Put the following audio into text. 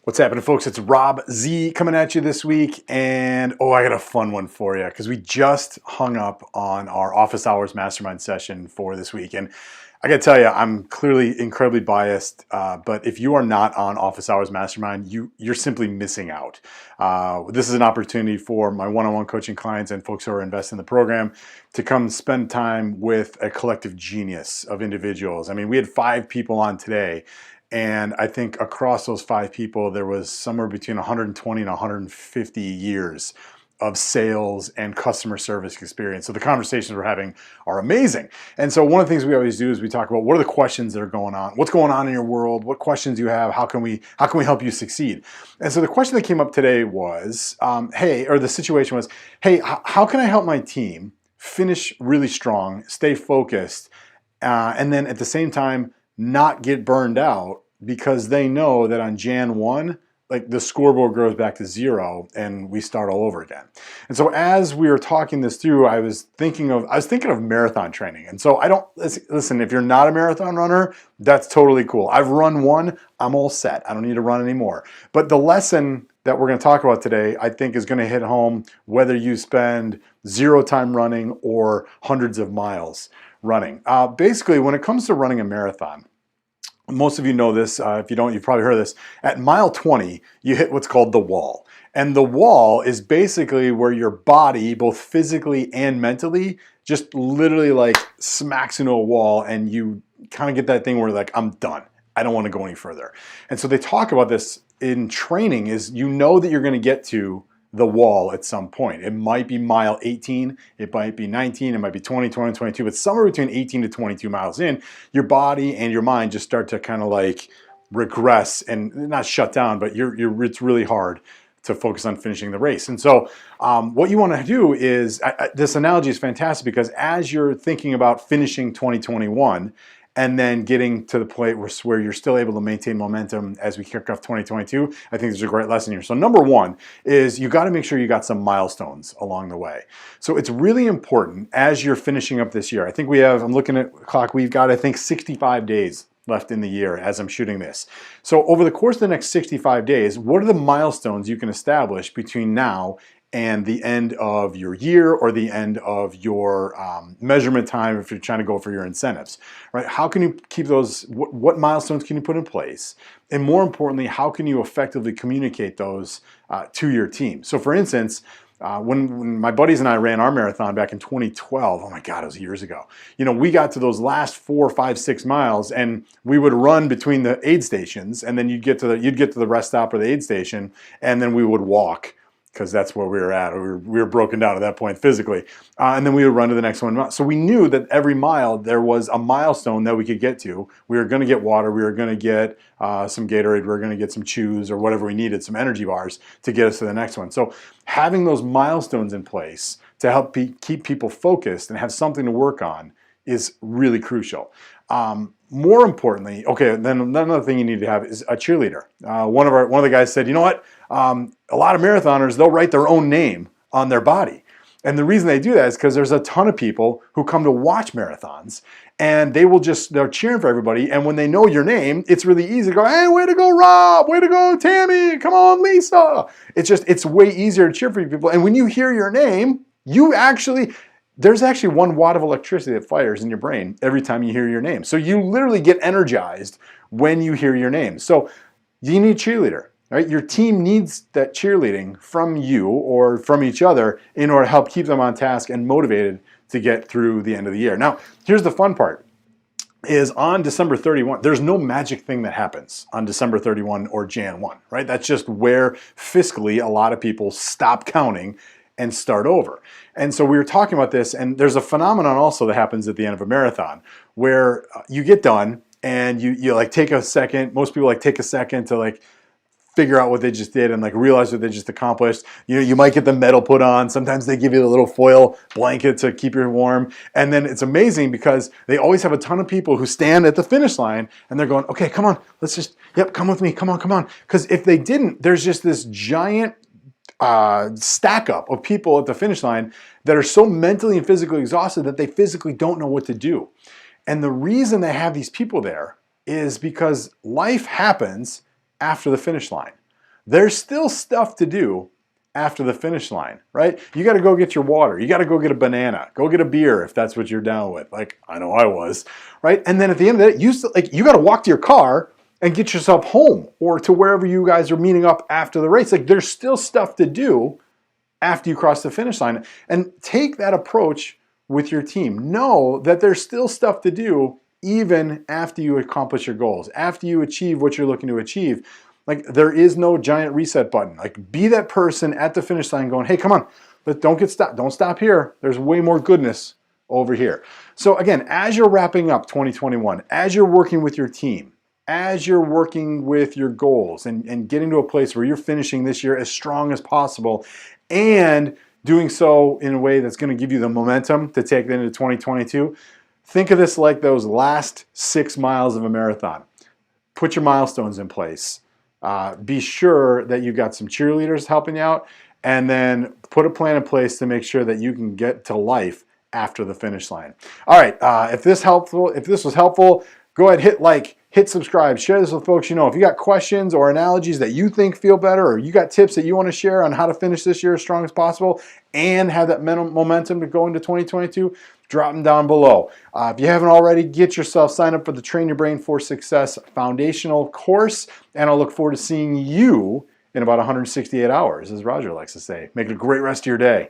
What's happening, folks? It's Robb Z coming at you this week, and I got a fun one for you because we just hung up on our office hours mastermind session for this week. And I got to tell you, I'm clearly incredibly biased, but if you are not on office hours mastermind, you're simply missing out. This is an opportunity for my one-on-one coaching clients and folks who are investing in the program to come spend time with a collective genius of individuals. I mean, we had 5 people on today. And I think across those 5 people, there was somewhere between 120 and 150 years of sales and customer service experience. So the conversations we're having are amazing. And so one of the things we always do is we talk about what are the questions that are going on, what's going on in your world, what questions do you have, how can we help you succeed? And so the question that came up today was, the situation was, hey, how can I help my team finish really strong, stay focused, and then at the same time not get burned out, because they know that on Jan 1, like the scoreboard goes back to 0 and we start all over again. And so as we were talking this through, I was thinking of marathon training. And so listen, if you're not a marathon runner, that's totally cool. I've run one, I'm all set. I don't need to run anymore. But the lesson that we're going to talk about today, I think, is going to hit home whether you spend 0 time running or hundreds of miles running. Basically, when it comes to running a marathon, most of you know this. If you don't, you've probably heard of this. At mile 20, you hit what's called the wall. And the wall is basically where your body, both physically and mentally, just literally like smacks into a wall, and you kind of get that thing where like, I'm done. I don't want to go any further. And so they talk about this in training is you know that you're going to get to the wall at some point. It might be mile 18, it might be 19, it might be 20, 22, but somewhere between 18 to 22 miles in, your body and your mind just start to kind of like regress and not shut down, but it's really hard to focus on finishing the race. And so what you want to do is, this analogy is fantastic because as you're thinking about finishing 2021, and then getting to the point where you're still able to maintain momentum as we kick off 2022, I think there's a great lesson here. So number 1 is you got to make sure you got some milestones along the way. So it's really important as you're finishing up this year. I think I'm looking at the clock, we've got, I think, 65 days left in the year as I'm shooting this. So over the course of the next 65 days, what are the milestones you can establish between now and the end of your year or the end of your measurement time if you're trying to go for your incentives, right? How can you keep those, what milestones can you put in place? And more importantly, how can you effectively communicate those to your team? So for instance, when my buddies and I ran our marathon back in 2012, oh my God, it was years ago. We got to those last 4, 5, 6 miles, and we would run between the aid stations, and then you'd get to the rest stop or the aid station, and then we would walk, because that's where we were at. We were broken down at that point physically. And then we would run to the next one. So we knew that every mile there was a milestone that we could get to. We were going to get water. We were going to get some Gatorade. We were going to get some chews or whatever we needed, some energy bars to get us to the next one. So having those milestones in place to help keep people focused and have something to work on is really crucial. More importantly, then another thing you need to have is a cheerleader. One of the guys said, you know what? A lot of marathoners, they'll write their own name on their body. And the reason they do that is because there's a ton of people who come to watch marathons, and they're cheering for everybody. And when they know your name, it's really easy to go, hey, way to go, Rob, way to go, Tammy, come on, Lisa. It's way easier to cheer for people. And when you hear your name, there's actually 1 watt of electricity that fires in your brain every time you hear your name. So you literally get energized when you hear your name. So you need a cheerleader, right? Your team needs that cheerleading from you or from each other in order to help keep them on task and motivated to get through the end of the year. Now, here's the fun part. Is on December 31, there's no magic thing that happens on December 31 or Jan 1, right? That's just where fiscally a lot of people stop counting and start over. And so we were talking about this, and there's a phenomenon also that happens at the end of a marathon where you get done and you like take a second. Most people like take a second to like figure out what they just did and like realize what they just accomplished. You might get the medal put on. Sometimes they give you a little foil blanket to keep you warm. And then it's amazing because they always have a ton of people who stand at the finish line and they're going, okay, come on, come with me, come on. Because if they didn't, there's just this giant stack up of people at the finish line that are so mentally and physically exhausted that they physically don't know what to do. And the reason they have these people there is because life happens after the finish line. there's still stuff to do after the finish line, right? You got to go get your water. You got to go get a banana. Go get a beer if that's what you're down with. Like I know I was, right? And then at the end of the day, you got to walk to your car and get yourself home or to wherever you guys are meeting up after the race. Like there's still stuff to do after you cross the finish line, and take that approach with your team. Know that there's still stuff to do even after you accomplish your goals, after you achieve what you're looking to achieve. Like there is no giant reset button. Like be that person at the finish line going, hey, come on, but don't get stopped. Don't stop here. There's way more goodness over here. So again, as you're wrapping up 2021, as you're working with your team, as you're working with your goals and getting to a place where you're finishing this year as strong as possible and doing so in a way that's going to give you the momentum to take it into 2022, think of this like those last 6 miles of a marathon. Put your milestones in place. Be sure that you've got some cheerleaders helping you out, and then put a plan in place to make sure that you can get to life after the finish line. All right, if this was helpful, go ahead, hit like, hit subscribe, share this with folks you know. If you got questions or analogies that you think feel better, or you got tips that you want to share on how to finish this year as strong as possible and have that momentum to go into 2022, drop them down below. If you haven't already, get yourself signed up for the Train Your Brain for Success foundational course, and I'll look forward to seeing you in about 168 hours, as Roger likes to say. Make it a great rest of your day.